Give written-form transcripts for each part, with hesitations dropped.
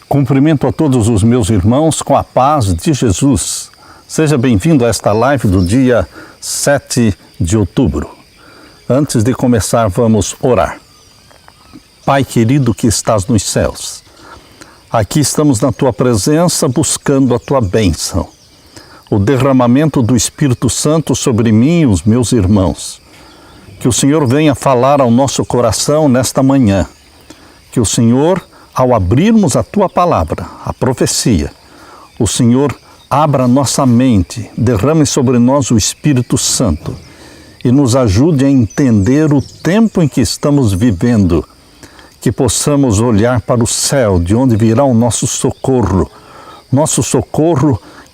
Cumprimento a todos os meus irmãos com a paz de Jesus. Seja bem-vindo a esta live do dia 7 de outubro. Antes de começar, vamos orar. Pai querido que estás nos céus, aqui estamos na Tua presença buscando a Tua bênção, o derramamento do Espírito Santo sobre mim e os meus irmãos. Que o Senhor venha falar ao nosso coração nesta manhã. Que o Senhor, ao abrirmos a Tua palavra, a profecia, o Senhor abra nossa mente, derrame sobre nós o Espírito Santo e nos ajude a entender o tempo em que estamos vivendo, que possamos olhar para o céu, de onde virá o nosso socorro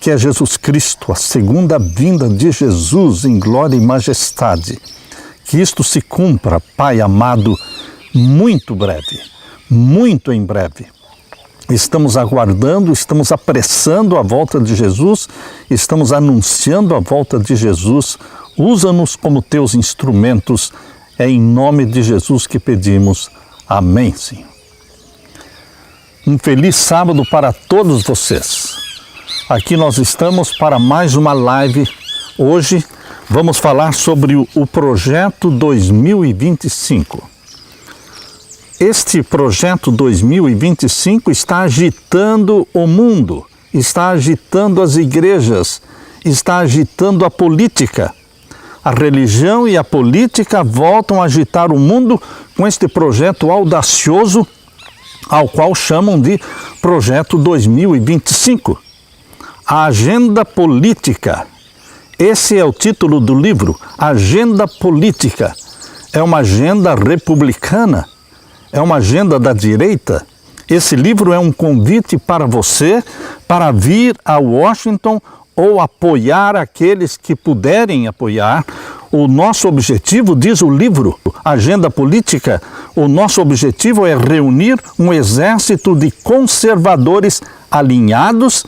que é Jesus Cristo, a segunda vinda de Jesus em glória e majestade. Que isto se cumpra, Pai amado, muito breve, muito em breve. Estamos aguardando, estamos apressando a volta de Jesus, estamos anunciando a volta de Jesus. Usa-nos como teus instrumentos, é em nome de Jesus que pedimos. Amém, Senhor. Um feliz sábado para todos vocês. Aqui nós estamos para mais uma live. Hoje vamos falar sobre o Projeto 2025. Este Projeto 2025 está agitando o mundo, está agitando as igrejas, está agitando a política. A religião e a política voltam a agitar o mundo com este projeto audacioso, ao qual chamam de Projeto 2025. A agenda política. Esse é o título do livro, Agenda Política. É uma agenda republicana, é uma agenda da direita. Esse livro é um convite para você para vir a Washington ou apoiar aqueles que puderem apoiar. O nosso objetivo, diz o livro, Agenda Política, o nosso objetivo é reunir um exército de conservadores alinhados,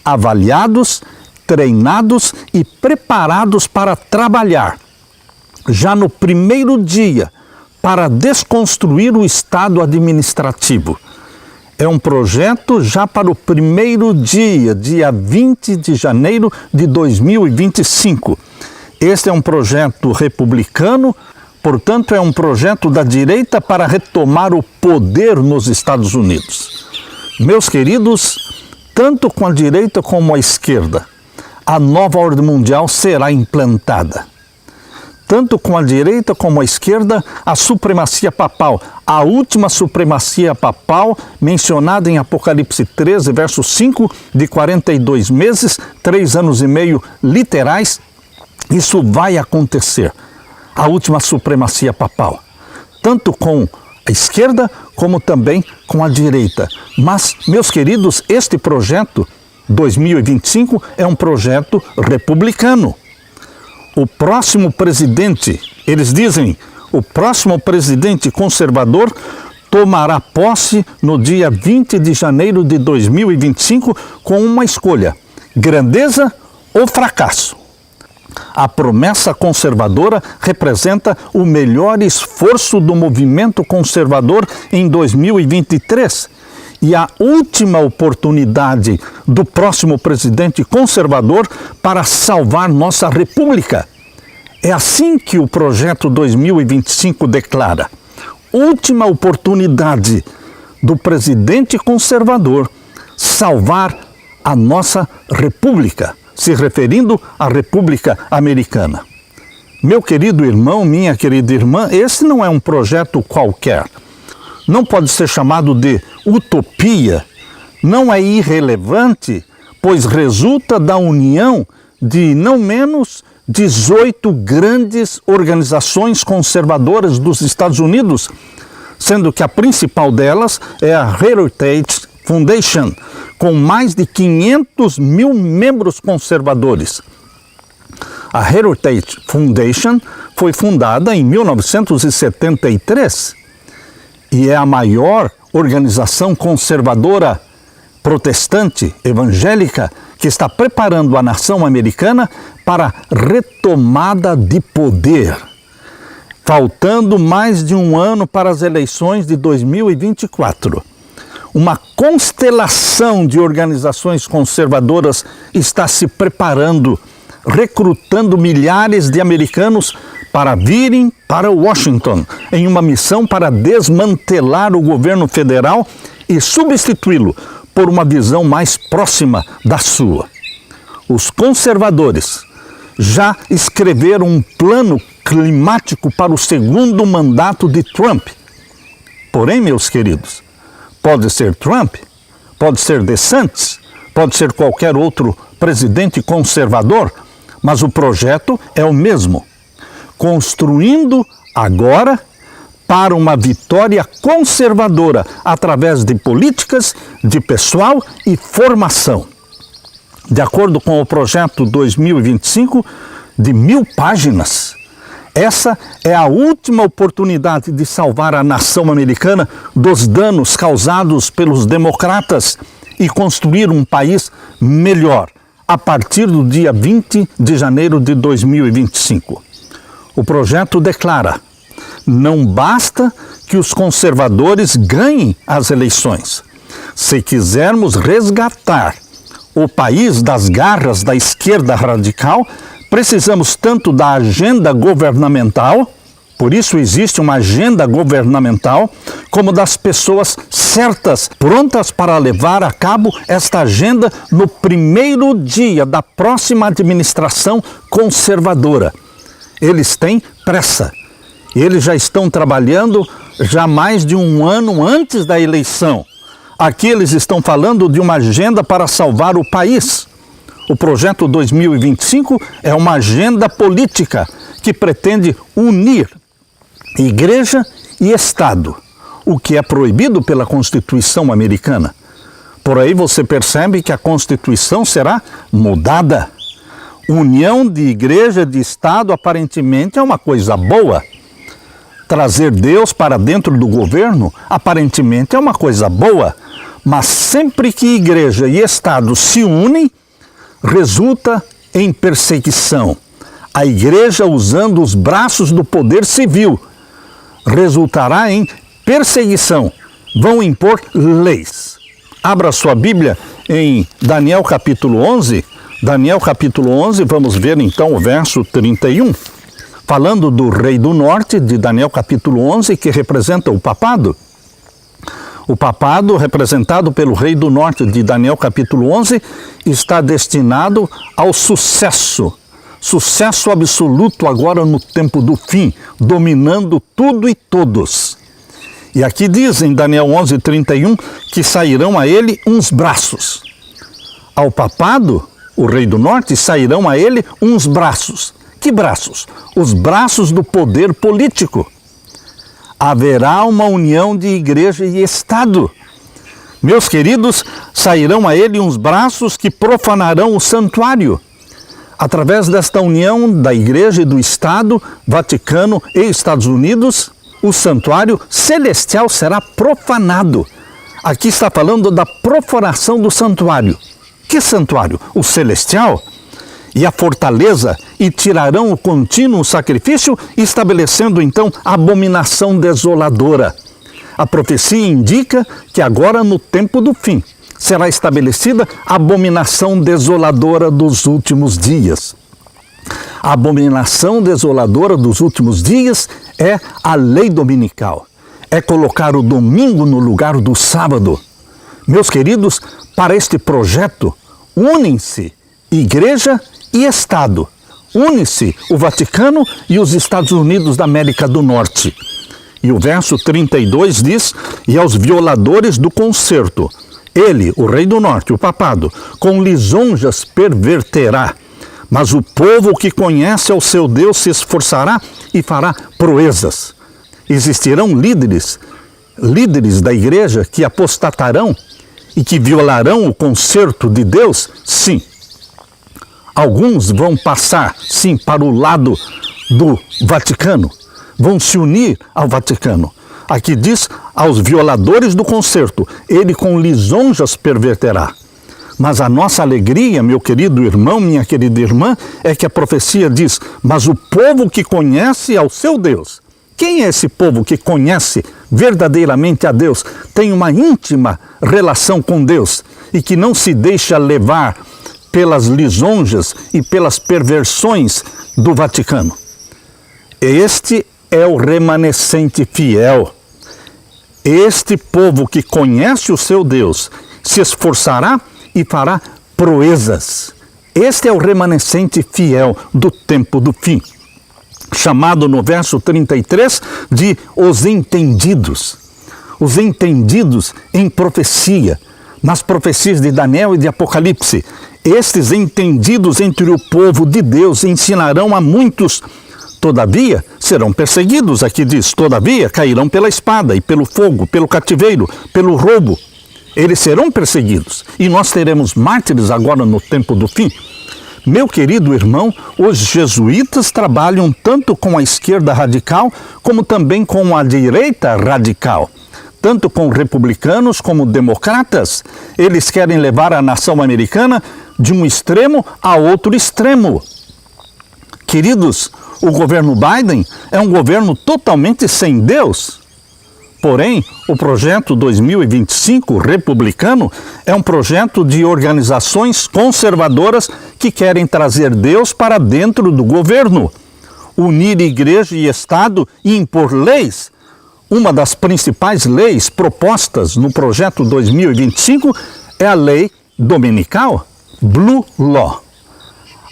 avaliados, treinados e preparados para trabalhar já no primeiro dia para desconstruir o Estado administrativo. É um projeto já para o primeiro dia, dia 20 de janeiro de 2025. Este é um projeto republicano, portanto é um projeto da direita para retomar o poder nos Estados Unidos. Meus queridos, tanto com a direita como a esquerda, a nova ordem mundial será implantada. Tanto com a direita como a esquerda, a supremacia papal, a última supremacia papal mencionada em Apocalipse 13, verso 5, de 42 meses, 3 anos e meio literais, isso vai acontecer. A última supremacia papal, tanto com a esquerda como também com a direita. Mas, meus queridos, este projeto 2025 é um projeto republicano. O próximo presidente, eles dizem, o próximo presidente conservador tomará posse no dia 20 de janeiro de 2025 com uma escolha: grandeza ou fracasso. A promessa conservadora representa o melhor esforço do movimento conservador em 2023 e a última oportunidade do próximo presidente conservador para salvar nossa república. É assim que o projeto 2025 declara: última oportunidade do presidente conservador salvar a nossa república, se referindo à República Americana. Meu querido irmão, minha querida irmã, esse não é um projeto qualquer. Não pode ser chamado de utopia, não é irrelevante, pois resulta da união de não menos 18 grandes organizações conservadoras dos Estados Unidos, sendo que a principal delas é a Heritage Foundation, com mais de 500 mil membros conservadores. A Heritage Foundation foi fundada em 1973 e é a maior organização conservadora protestante evangélica que está preparando a nação americana para retomada de poder. Faltando mais de um ano para as eleições de 2024. uma constelação de organizações conservadoras está se preparando, recrutando milhares de americanos para virem para Washington em uma missão para desmantelar o governo federal e substituí-lo por uma visão mais próxima da sua. Os conservadores já escreveram um plano climático para o segundo mandato de Trump. Porém, meus queridos, pode ser Trump, pode ser DeSantis, pode ser qualquer outro presidente conservador, mas o projeto é o mesmo. Construindo agora para uma vitória conservadora através de políticas, de pessoal e formação. De acordo com o projeto 2025, de 1000 páginas, essa é a última oportunidade de salvar a nação americana dos danos causados pelos democratas e construir um país melhor a partir do dia 20 de janeiro de 2025. O projeto declara: não basta que os conservadores ganhem as eleições. Se quisermos resgatar o país das garras da esquerda radical, precisamos tanto da agenda governamental, por isso existe uma agenda governamental, como das pessoas certas, prontas para levar a cabo esta agenda no primeiro dia da próxima administração conservadora. Eles têm pressa. Eles já estão trabalhando já mais de um ano antes da eleição. Aqui eles estão falando de uma agenda para salvar o país. O projeto 2025 é uma agenda política que pretende unir igreja e Estado, o que é proibido pela Constituição americana. Por aí você percebe que a Constituição será mudada. União de igreja e de Estado aparentemente é uma coisa boa. Trazer Deus para dentro do governo aparentemente é uma coisa boa. Mas sempre que igreja e Estado se unem, resulta em perseguição. A igreja, usando os braços do poder civil, resultará em perseguição. Vão impor leis. Abra sua Bíblia em Daniel capítulo 11. Daniel capítulo 11, vamos ver então o verso 31. Falando do rei do norte, de Daniel capítulo 11, que representa o papado. O papado, representado pelo rei do norte de Daniel capítulo 11, está destinado ao sucesso. Sucesso absoluto agora no tempo do fim, dominando tudo e todos. E aqui diz em Daniel 11:31 que sairão a ele uns braços. Ao papado, o rei do norte, sairão a ele uns braços. Que braços? Os braços do poder político. Haverá uma união de igreja e Estado. Meus queridos, sairão a ele uns braços que profanarão o santuário. Através desta união da igreja e do Estado, Vaticano e Estados Unidos, o santuário celestial será profanado. Aqui está falando da profanação do santuário. Que santuário? O celestial? E a fortaleza, e tirarão o contínuo sacrifício, estabelecendo então abominação desoladora. A profecia indica que agora, no tempo do fim, será estabelecida a abominação desoladora dos últimos dias. A abominação desoladora dos últimos dias é a lei dominical. É colocar o domingo no lugar do sábado. Meus queridos, para este projeto, unem-se igreja e Estado. Une-se o Vaticano e os Estados Unidos da América do Norte. E o verso 32 diz: e aos violadores do concerto, ele, o rei do norte, o papado, com lisonjas perverterá. Mas o povo que conhece ao seu Deus se esforçará e fará proezas. Existirão líderes da igreja que apostatarão e que violarão o concerto de Deus? Sim. Alguns vão passar, sim, para o lado do Vaticano, vão se unir ao Vaticano. Aqui diz, aos violadores do concerto, ele com lisonjas perverterá. Mas a nossa alegria, meu querido irmão, minha querida irmã, é que a profecia diz: mas o povo que conhece ao seu Deus, Quem é esse povo que conhece verdadeiramente a Deus, tem uma íntima relação com Deus e que não se deixa levar pelas lisonjas e pelas perversões do Vaticano? Este é o remanescente fiel. Este povo que conhece o seu Deus se esforçará e fará proezas. Este é o remanescente fiel do tempo do fim, chamado no verso 33 de os entendidos. Os entendidos em profecia, nas profecias de Daniel e de Apocalipse. Estes entendidos entre o povo de Deus ensinarão a muitos. Todavia, serão perseguidos, aqui diz, todavia cairão pela espada e pelo fogo, pelo cativeiro, pelo roubo. Eles serão perseguidos e nós teremos mártires agora no tempo do fim. Meu querido irmão, os jesuítas trabalham tanto com a esquerda radical como também com a direita radical. Tanto com republicanos como democratas. Eles querem levar a nação americana de um extremo a outro extremo. Queridos, o governo Biden é um governo totalmente sem Deus. Porém, o projeto 2025 republicano é um projeto de organizações conservadoras que querem trazer Deus para dentro do governo, unir igreja e Estado e impor leis. Uma das principais leis propostas no projeto 2025 é a lei dominical, Blue Law.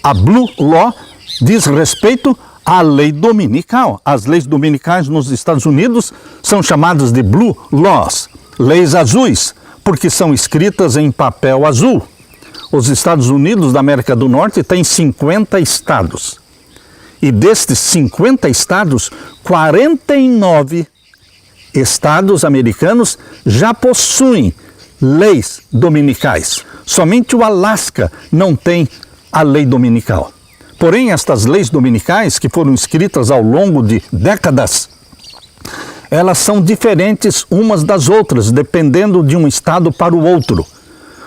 A Blue Law diz respeito à lei dominical. As leis dominicais nos Estados Unidos são chamadas de Blue Laws, leis azuis, porque são escritas em papel azul. Os Estados Unidos da América do Norte têm 50 estados. E destes 50 estados, 49 estados americanos já possuem leis dominicais. Somente o Alasca não tem a lei dominical. Porém, estas leis dominicais, que foram escritas ao longo de décadas, elas são diferentes umas das outras, dependendo de um estado para o outro.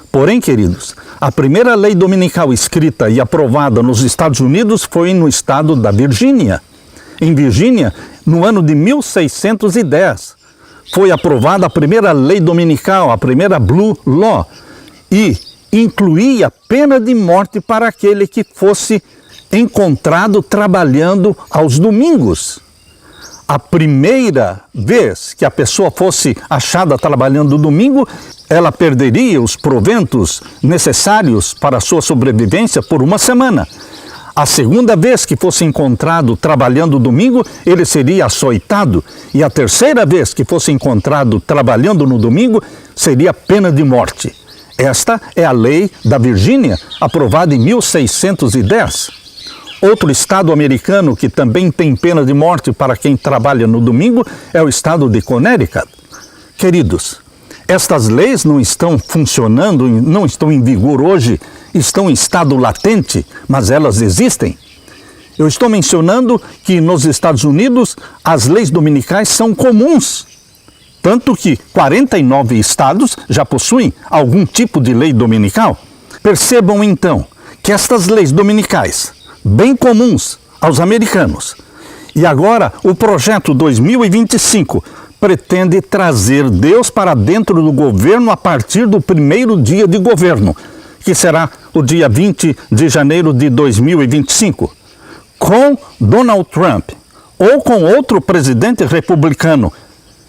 Porém, queridos, a primeira lei dominical escrita e aprovada nos Estados Unidos foi no estado da Virgínia. Em Virgínia, no ano de 1610, foi aprovada a primeira lei dominical, a primeira Blue Law, e incluía pena de morte para aquele que fosse encontrado trabalhando aos domingos. A primeira vez que a pessoa fosse achada trabalhando no domingo, ela perderia os proventos necessários para a sua sobrevivência por uma semana. A segunda vez que fosse encontrado trabalhando domingo, ele seria açoitado. E a terceira vez que fosse encontrado trabalhando no domingo, seria pena de morte. Esta é a lei da Virgínia, aprovada em 1610. Outro estado americano que também tem pena de morte para quem trabalha no domingo é o estado de Connecticut. Queridos, estas leis não estão funcionando, não estão em vigor hoje, estão em estado latente, mas elas existem. Eu estou mencionando que nos Estados Unidos as leis dominicais são comuns, tanto que 49 estados já possuem algum tipo de lei dominical. Percebam então que estas leis dominicais, bem comuns aos americanos, e agora o projeto 2025 pretende trazer Deus para dentro do governo a partir do primeiro dia de governo, que será o dia 20 de janeiro de 2025. Com Donald Trump ou com outro presidente republicano,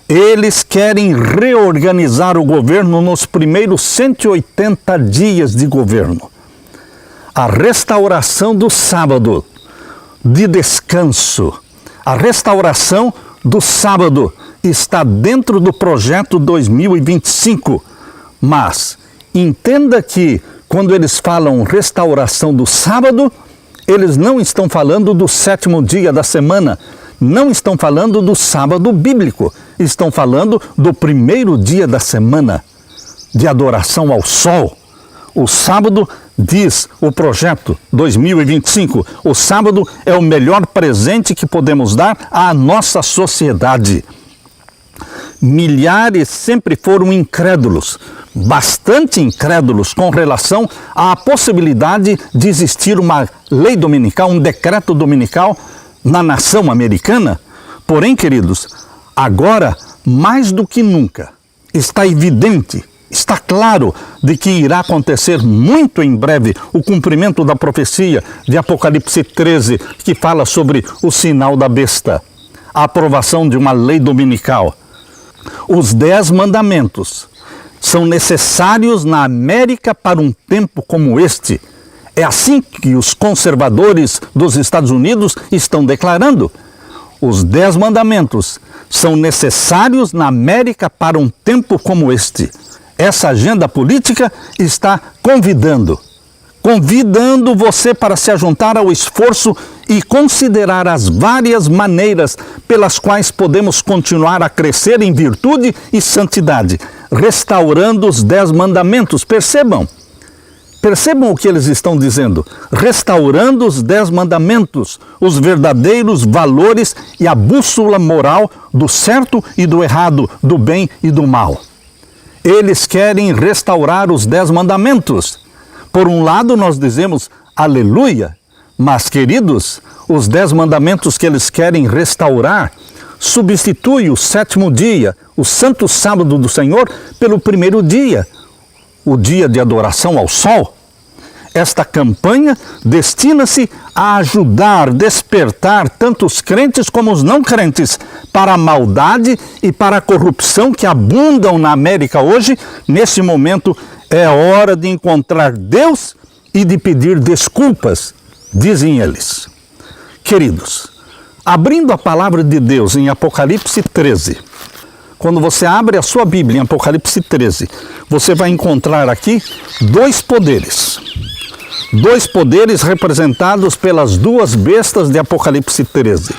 eles querem reorganizar o governo nos primeiros 180 dias de governo. A restauração do sábado de descanso, a restauração do sábado está dentro do projeto 2025. Mas entenda que quando eles falam restauração do sábado, eles não estão falando do sétimo dia da semana, não estão falando do sábado bíblico, estão falando do primeiro dia da semana, de adoração ao sol. O sábado, diz o projeto 2025, o sábado é o melhor presente que podemos dar à nossa sociedade. Milhares sempre foram incrédulos, bastante incrédulos com relação à possibilidade de existir uma lei dominical, um decreto dominical na nação americana, Porém, queridos, agora, mais do que nunca, está evidente, está claro de que irá acontecer muito em breve o cumprimento da profecia de Apocalipse 13, que fala sobre o sinal da besta, a aprovação de uma lei dominical. Os 10 mandamentos são necessários na América para um tempo como este. É assim que os conservadores dos Estados Unidos estão declarando. Os 10 mandamentos são necessários na América para um tempo como este. Essa agenda política está convidando você para se ajuntar ao esforço e considerar as várias maneiras pelas quais podemos continuar a crescer em virtude e santidade, restaurando os 10 mandamentos. Percebam o que eles estão dizendo. Restaurando os 10 mandamentos, os verdadeiros valores e a bússola moral do certo e do errado, do bem e do mal. Eles querem restaurar os 10 mandamentos. Por um lado, nós dizemos aleluia, mas, queridos, os 10 mandamentos que eles querem restaurar substitui o 7º dia, o santo sábado do Senhor, pelo primeiro dia, o dia de adoração ao sol. Esta campanha destina-se a ajudar, despertar tanto os crentes como os não crentes para a maldade e para a corrupção que abundam na América hoje. Nesse momento é hora de encontrar Deus e de pedir desculpas, dizem eles. Queridos, abrindo a palavra de Deus em Apocalipse 13, quando você abre a sua Bíblia em Apocalipse 13, você vai encontrar aqui 2 poderes. 2 poderes representados pelas 2 bestas de Apocalipse 13.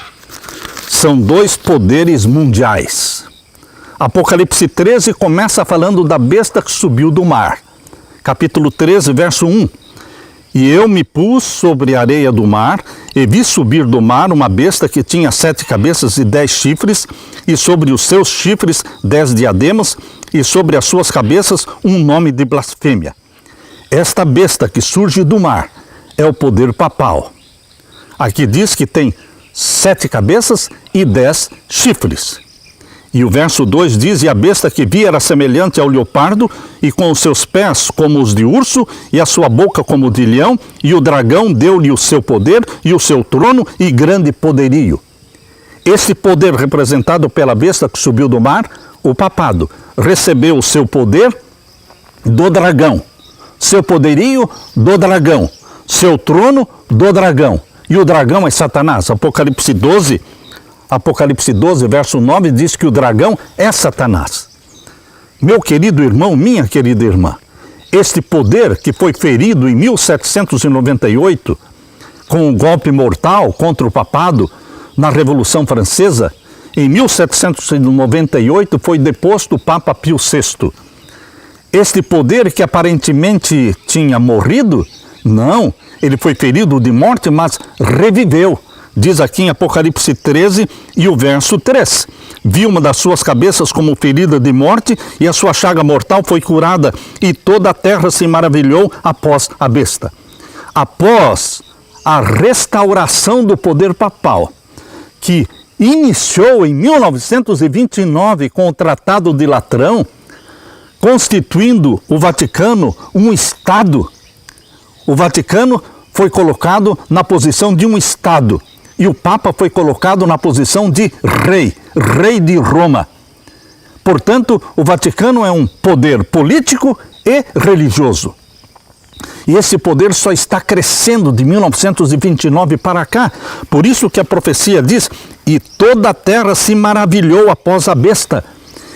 São 2 poderes mundiais. Apocalipse 13 começa falando da besta que subiu do mar. Capítulo 13, verso 1. E eu me pus sobre a areia do mar, e vi subir do mar uma besta que tinha 7 cabeças e 10 chifres, e sobre os seus chifres 10 diademas, e sobre as suas cabeças um nome de blasfêmia. Esta besta que surge do mar é o poder papal. Aqui diz que tem 7 cabeças e 10 chifres. E o verso 2 diz, e a besta que vi era semelhante ao leopardo, e com os seus pés como os de urso, e a sua boca como de leão, e o dragão deu-lhe o seu poder, e o seu trono, e grande poderio. Esse poder representado pela besta que subiu do mar, o papado, recebeu o seu poder do dragão, seu poderio do dragão, seu trono do dragão. E o dragão é Satanás. Apocalipse 12, verso 9, diz que o dragão é Satanás. Meu querido irmão, minha querida irmã, este poder que foi ferido em 1798, com um golpe mortal contra o papado na Revolução Francesa, em 1798 foi deposto o Papa Pio VI. Este poder que aparentemente tinha morrido, não, ele foi ferido de morte, mas reviveu. Diz aqui em Apocalipse 13 e o verso 3. Vi uma das suas cabeças como ferida de morte, e a sua chaga mortal foi curada, e toda a terra se maravilhou após a besta. Após a restauração do poder papal, que iniciou em 1929 com o Tratado de Latrão, constituindo o Vaticano um Estado. O Vaticano foi colocado na posição de um Estado, e o Papa foi colocado na posição de rei de Roma. Portanto, o Vaticano é um poder político e religioso. E esse poder só está crescendo de 1929 para cá. Por isso que a profecia diz, e toda a terra se maravilhou após a besta,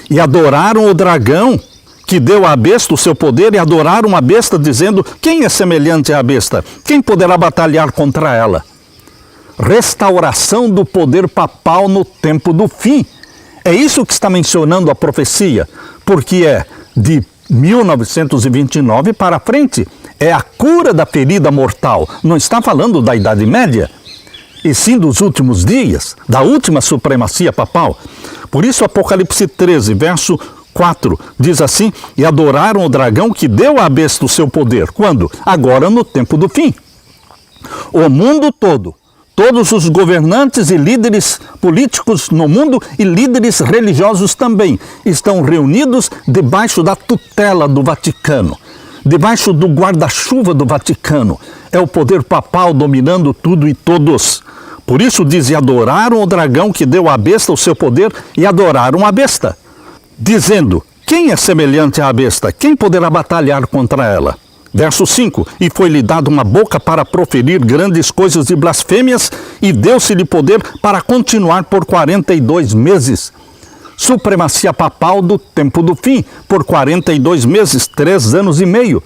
e adoraram o dragão, que deu à besta o seu poder, e adoraram a besta, dizendo, quem é semelhante à besta? Quem poderá batalhar contra ela? Restauração do poder papal no tempo do fim. É isso que está mencionando a profecia, porque é de 1929 para frente. É a cura da ferida mortal. Não está falando da Idade Média, e sim dos últimos dias, da última supremacia papal. Por isso, Apocalipse 13, verso 4, diz assim, e adoraram o dragão que deu à besta o seu poder. Quando? Agora no tempo do fim. O mundo todo, Todos os governantes e líderes políticos no mundo e líderes religiosos também estão reunidos debaixo da tutela do Vaticano, debaixo do guarda-chuva do Vaticano. É o poder papal dominando tudo e todos. Por isso diz, e adoraram o dragão que deu à besta o seu poder, e adoraram a besta, dizendo, quem é semelhante à besta? Quem poderá batalhar contra ela? Verso 5, e foi-lhe dado uma boca para proferir grandes coisas e blasfêmias, e deu-se-lhe poder para continuar por 42 meses. Supremacia papal do tempo do fim, por 42 meses, 3 anos e meio.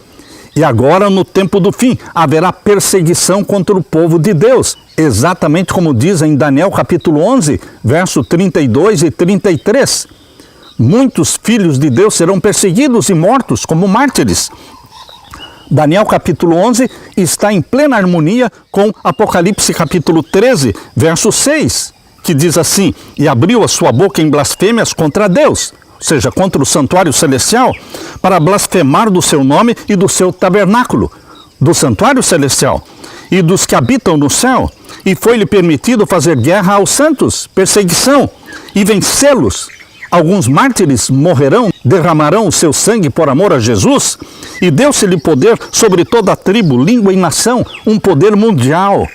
E agora, no tempo do fim, haverá perseguição contra o povo de Deus, exatamente como diz em Daniel capítulo 11, verso 32 e 33. Muitos filhos de Deus serão perseguidos e mortos como mártires. Daniel capítulo 11 está em plena harmonia com Apocalipse capítulo 13, verso 6, que diz assim, e abriu a sua boca em blasfêmias contra Deus, ou seja, contra o santuário celestial, para blasfemar do seu nome e do seu tabernáculo, do santuário celestial, e dos que habitam no céu, e foi-lhe permitido fazer guerra aos santos, perseguição, e vencê-los. Alguns mártires morrerão, derramarão o seu sangue por amor a Jesus, e deu-se-lhe poder sobre toda a tribo, língua e nação, um poder mundial,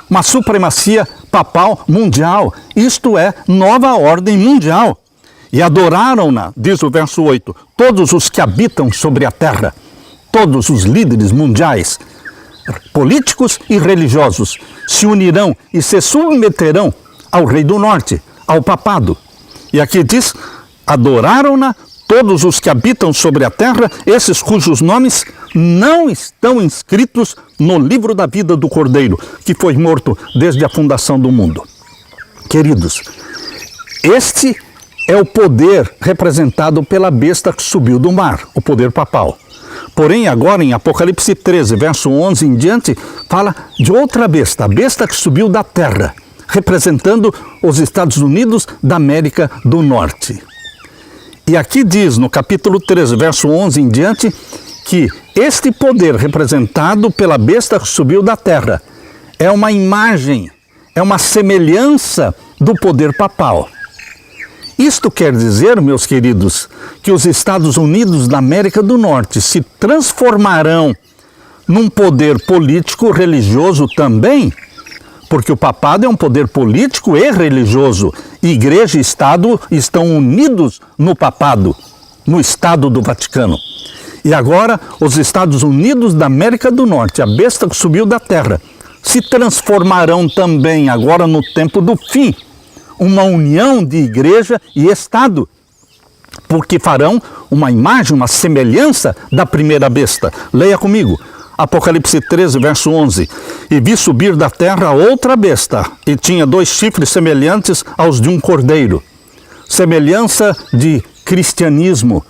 uma supremacia papal mundial, isto é, nova ordem mundial. E adoraram-na, diz o verso 8, todos os que habitam sobre a terra, todos os líderes mundiais, políticos e religiosos, se unirão e se submeterão ao Rei do Norte, ao papado. E aqui diz, adoraram-na todos os que habitam sobre a terra, esses cujos nomes não estão inscritos no livro da vida do Cordeiro, que foi morto desde a fundação do mundo. Queridos, este é o poder representado pela besta que subiu do mar, o poder papal. Porém, agora em Apocalipse 13, verso 11 em diante, fala de outra besta, a besta que subiu da terra, representando os Estados Unidos da América do Norte. E aqui diz, no capítulo 13, verso 11 em diante, que este poder representado pela besta que subiu da terra é uma imagem, é uma semelhança do poder papal. Isto quer dizer, meus queridos, que os Estados Unidos da América do Norte se transformarão num poder político religioso também, porque o papado é um poder político e religioso. Igreja e Estado estão unidos no papado, no Estado do Vaticano. E agora, os Estados Unidos da América do Norte, a besta que subiu da terra, se transformarão também, agora no tempo do fim, uma união de igreja e Estado, porque farão uma imagem, uma semelhança da primeira besta. Leia comigo. Apocalipse 13, verso 11. E vi subir da terra outra besta, e tinha 2 chifres semelhantes aos de um cordeiro. Semelhança de cristianismo,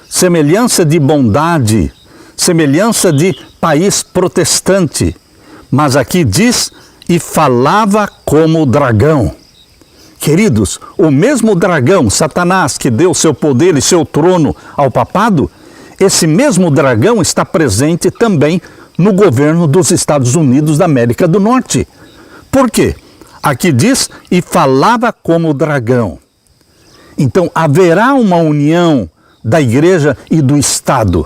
semelhança de bondade, semelhança de país protestante. Mas aqui diz, e falava como dragão. Queridos, o mesmo dragão, Satanás, que deu seu poder e seu trono ao papado, esse mesmo dragão está presente também no governo dos Estados Unidos da América do Norte. Por quê? Aqui diz, e falava como dragão. Então, haverá uma união da igreja e do Estado.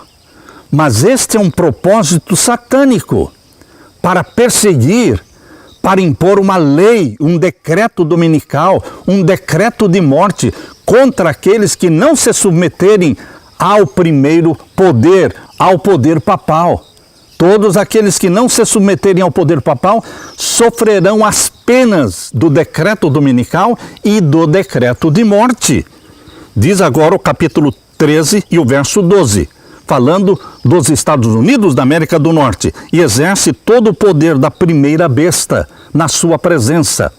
Mas este é um propósito satânico, para perseguir, para impor uma lei, um decreto dominical, um decreto de morte contra aqueles que não se submeterem ao primeiro poder, ao poder papal. Todos aqueles que não se submeterem ao poder papal sofrerão as penas do decreto dominical e do decreto de morte. Diz agora o capítulo 13 e o verso 12, falando dos Estados Unidos da América do Norte, e exerce todo o poder da primeira besta na sua presença.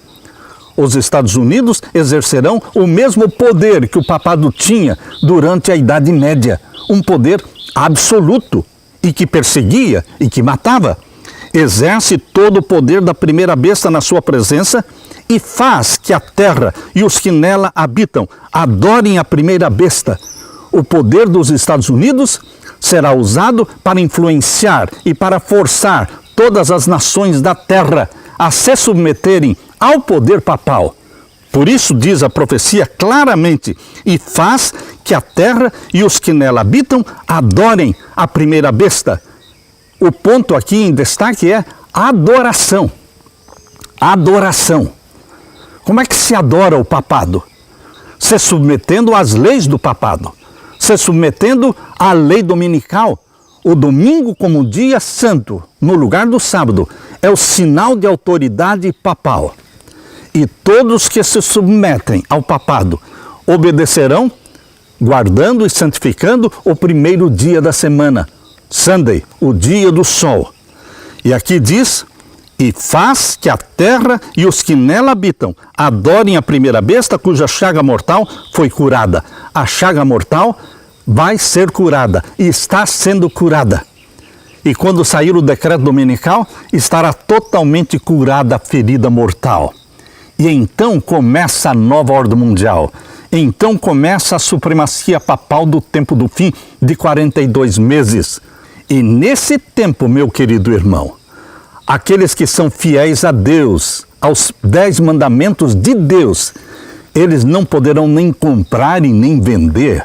Os Estados Unidos exercerão o mesmo poder que o papado tinha durante a Idade Média, um poder absoluto, e que perseguia e que matava. Exerce todo o poder da primeira besta na sua presença e faz que a terra e os que nela habitam adorem a primeira besta. O poder dos Estados Unidos será usado para influenciar e para forçar todas as nações da terra a se submeterem ao poder papal. Por isso diz a profecia claramente, e faz que a terra e os que nela habitam adorem a primeira besta. O ponto aqui em destaque é adoração. Adoração. Como é que se adora o papado? Se submetendo às leis do papado, se submetendo à lei dominical. O domingo como dia santo, no lugar do sábado, é o sinal de autoridade papal. E todos que se submetem ao papado obedecerão, guardando e santificando o primeiro dia da semana, Sunday, o dia do sol. E aqui diz, e faz que a terra e os que nela habitam adorem a primeira besta cuja chaga mortal foi curada. A chaga mortal vai ser curada e está sendo curada. E quando sair o decreto dominical, estará totalmente curada a ferida mortal. E então começa a nova ordem mundial. Então começa a supremacia papal do tempo do fim de 42 meses. E nesse tempo, meu querido irmão, aqueles que são fiéis a Deus, aos 10 mandamentos de Deus, eles não poderão nem comprar e nem vender.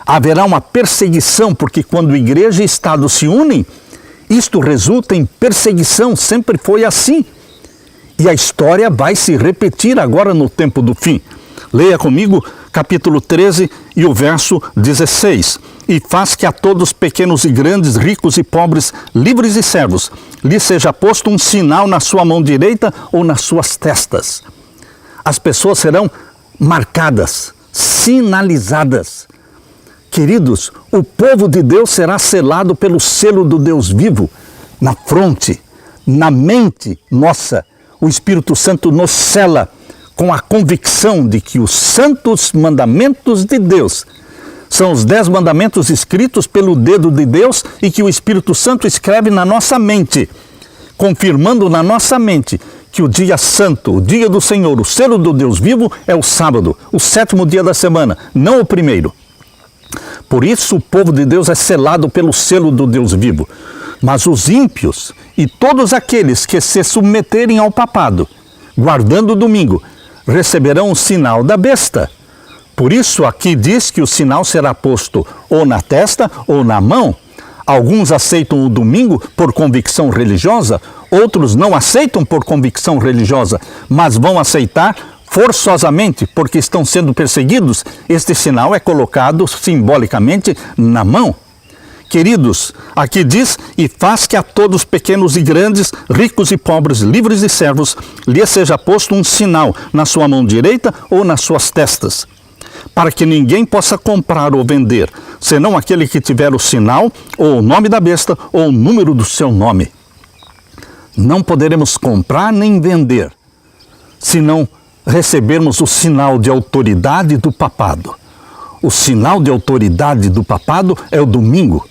Haverá uma perseguição, porque quando igreja e Estado se unem, isto resulta em perseguição, sempre foi assim. E a história vai se repetir agora no tempo do fim. Leia comigo capítulo 13 e o verso 16. E faz que a todos pequenos e grandes, ricos e pobres, livres e servos, lhe seja posto um sinal na sua mão direita ou nas suas testas. As pessoas serão marcadas, sinalizadas. Queridos, o povo de Deus será selado pelo selo do Deus vivo na fronte, na mente nossa. O Espírito Santo nos sela com a convicção de que os santos mandamentos de Deus são os 10 mandamentos escritos pelo dedo de Deus e que o Espírito Santo escreve na nossa mente, confirmando na nossa mente que o dia santo, o dia do Senhor, o selo do Deus vivo é o sábado, o 7º dia da semana, não o primeiro. Por isso o povo de Deus é selado pelo selo do Deus vivo. Mas os ímpios e todos aqueles que se submeterem ao papado, guardando o domingo, receberão o sinal da besta. Por isso aqui diz que o sinal será posto ou na testa ou na mão. Alguns aceitam o domingo por convicção religiosa, outros não aceitam por convicção religiosa, mas vão aceitar forçosamente porque estão sendo perseguidos. Este sinal é colocado simbolicamente na mão. Queridos, aqui diz, e faz que a todos pequenos e grandes, ricos e pobres, livres e servos, lhe seja posto um sinal na sua mão direita ou nas suas testas, para que ninguém possa comprar ou vender, senão aquele que tiver o sinal, ou o nome da besta, ou o número do seu nome. Não poderemos comprar nem vender, se não recebermos o sinal de autoridade do papado. O sinal de autoridade do papado é o domingo.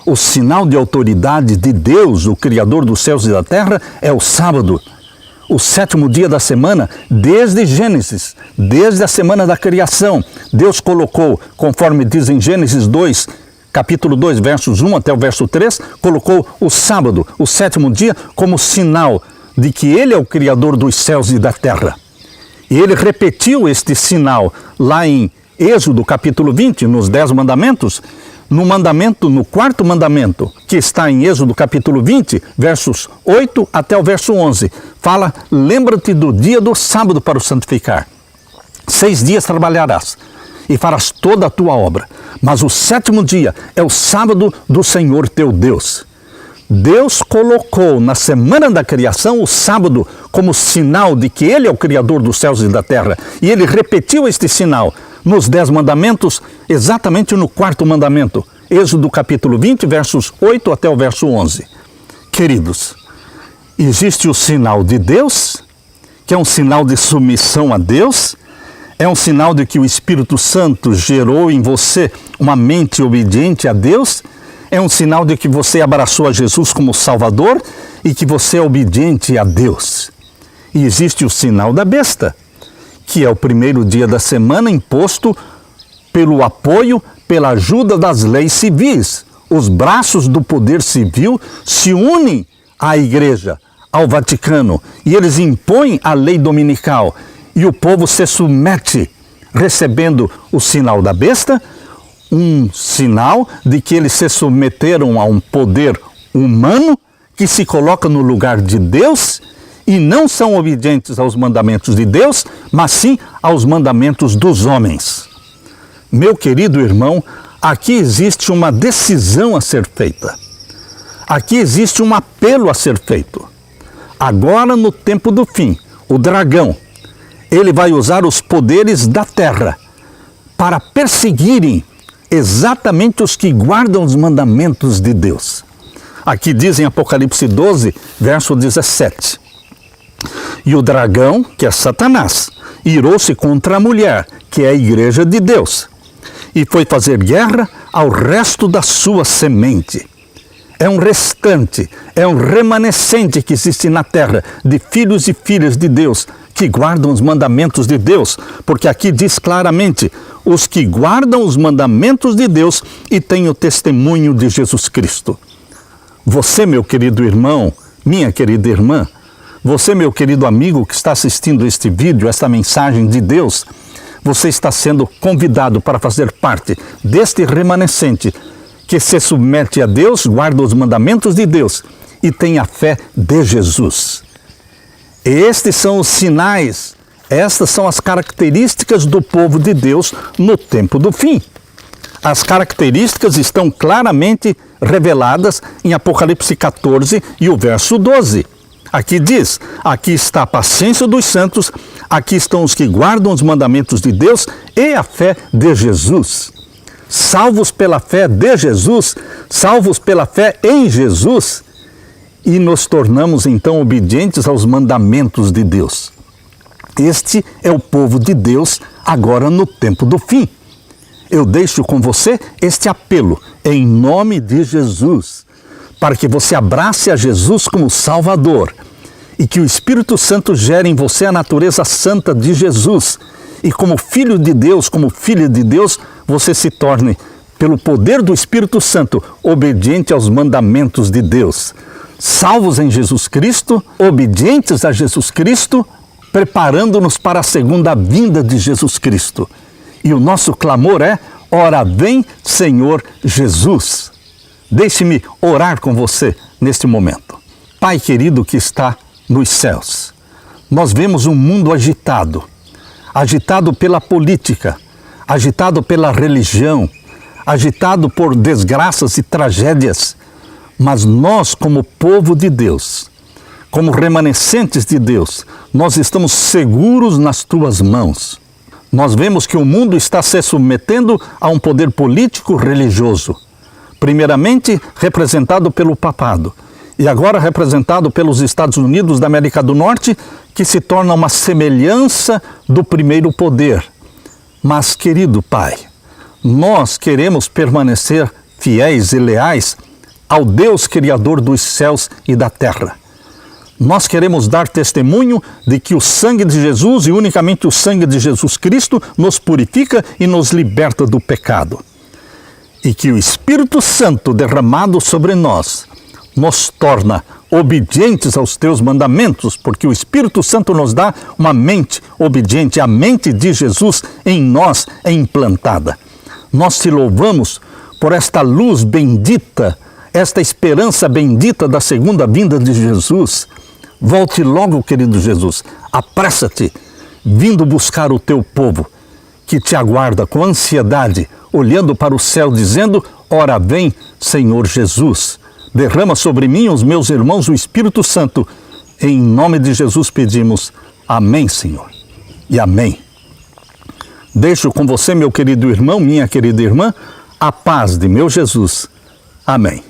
O sinal de autoridade de Deus, o Criador dos céus e da terra, é o sábado, o 7º dia da semana, desde Gênesis, desde a semana da criação. Deus colocou, conforme diz em Gênesis 2, capítulo 2, versos 1 até o verso 3, colocou o sábado, o 7º dia, como sinal de que Ele é o Criador dos céus e da terra. E Ele repetiu este sinal lá em Êxodo, capítulo 20, nos 10 mandamentos, no 4º mandamento, que está em Êxodo capítulo 20, versos 8 até o verso 11, fala, lembra-te do dia do sábado para o santificar. 6 dias trabalharás e farás toda a tua obra, mas o 7º dia é o sábado do Senhor teu Deus. Deus colocou na semana da criação o sábado como sinal de que Ele é o Criador dos céus e da terra, e Ele repetiu este sinal nos 10 mandamentos, exatamente no 4º mandamento, Êxodo capítulo 20, versos 8 até o verso 11. Queridos, existe o sinal de Deus, que é um sinal de submissão a Deus, é um sinal de que o Espírito Santo gerou em você uma mente obediente a Deus, é um sinal de que você abraçou a Jesus como Salvador e que você é obediente a Deus. E existe o sinal da besta, que é o primeiro dia da semana imposto pelo apoio, pela ajuda das leis civis. Os braços do poder civil se unem à igreja, ao Vaticano e eles impõem a lei dominical e o povo se submete, recebendo o sinal da besta, um sinal de que eles se submeteram a um poder humano que se coloca no lugar de Deus e não são obedientes aos mandamentos de Deus, mas sim aos mandamentos dos homens. Meu querido irmão, aqui existe uma decisão a ser feita. Aqui existe um apelo a ser feito. Agora, no tempo do fim, o dragão, ele vai usar os poderes da terra para perseguirem exatamente os que guardam os mandamentos de Deus. Aqui diz em Apocalipse 12, verso 17. E o dragão, que é Satanás, irou-se contra a mulher, que é a igreja de Deus, e foi fazer guerra ao resto da sua semente. É um restante, é um remanescente que existe na terra de filhos e filhas de Deus que guardam os mandamentos de Deus, porque aqui diz claramente, os que guardam os mandamentos de Deus e têm o testemunho de Jesus Cristo. Você, meu querido irmão, minha querida irmã, você, meu querido amigo que está assistindo este vídeo, esta mensagem de Deus, você está sendo convidado para fazer parte deste remanescente que se submete a Deus, guarda os mandamentos de Deus e tem a fé de Jesus. Estes são os sinais, estas são as características do povo de Deus no tempo do fim. As características estão claramente reveladas em Apocalipse 14 e o verso 12. Aqui diz, aqui está a paciência dos santos, aqui estão os que guardam os mandamentos de Deus e a fé de Jesus. Salvos pela fé de Jesus, salvos pela fé em Jesus, e nos tornamos então obedientes aos mandamentos de Deus. Este é o povo de Deus agora no tempo do fim. Eu deixo com você este apelo em nome de Jesus, para que você abrace a Jesus como Salvador e que o Espírito Santo gere em você a natureza santa de Jesus e como filho de Deus, como filha de Deus, você se torne, pelo poder do Espírito Santo, obediente aos mandamentos de Deus. Salvos em Jesus Cristo, obedientes a Jesus Cristo, preparando-nos para a segunda vinda de Jesus Cristo. E o nosso clamor é, ora vem, Senhor Jesus. Deixe-me orar com você neste momento. Pai querido que está nos céus, nós vemos um mundo agitado, agitado pela política, agitado pela religião, agitado por desgraças e tragédias, mas nós, como povo de Deus, como remanescentes de Deus, nós estamos seguros nas tuas mãos. Nós vemos que o mundo está se submetendo a um poder político religioso, primeiramente representado pelo papado, e agora representado pelos Estados Unidos da América do Norte, que se torna uma semelhança do primeiro poder. Mas, querido Pai, nós queremos permanecer fiéis e leais ao Deus Criador dos céus e da terra. Nós queremos dar testemunho de que o sangue de Jesus e unicamente o sangue de Jesus Cristo nos purifica e nos liberta do pecado. E que o Espírito Santo derramado sobre nós nos torna obedientes aos teus mandamentos, porque o Espírito Santo nos dá uma mente obediente, a mente de Jesus em nós é implantada. Nós te louvamos por esta luz bendita, esta esperança bendita da segunda vinda de Jesus. Volte logo, querido Jesus, apressa-te, vindo buscar o teu povo, que te aguarda com ansiedade, olhando para o céu, dizendo, ora vem, Senhor Jesus. Derrama sobre mim, os meus irmãos, o Espírito Santo. Em nome de Jesus pedimos. Amém, Senhor. E amém. Deixo com você, meu querido irmão, minha querida irmã, a paz de meu Jesus. Amém.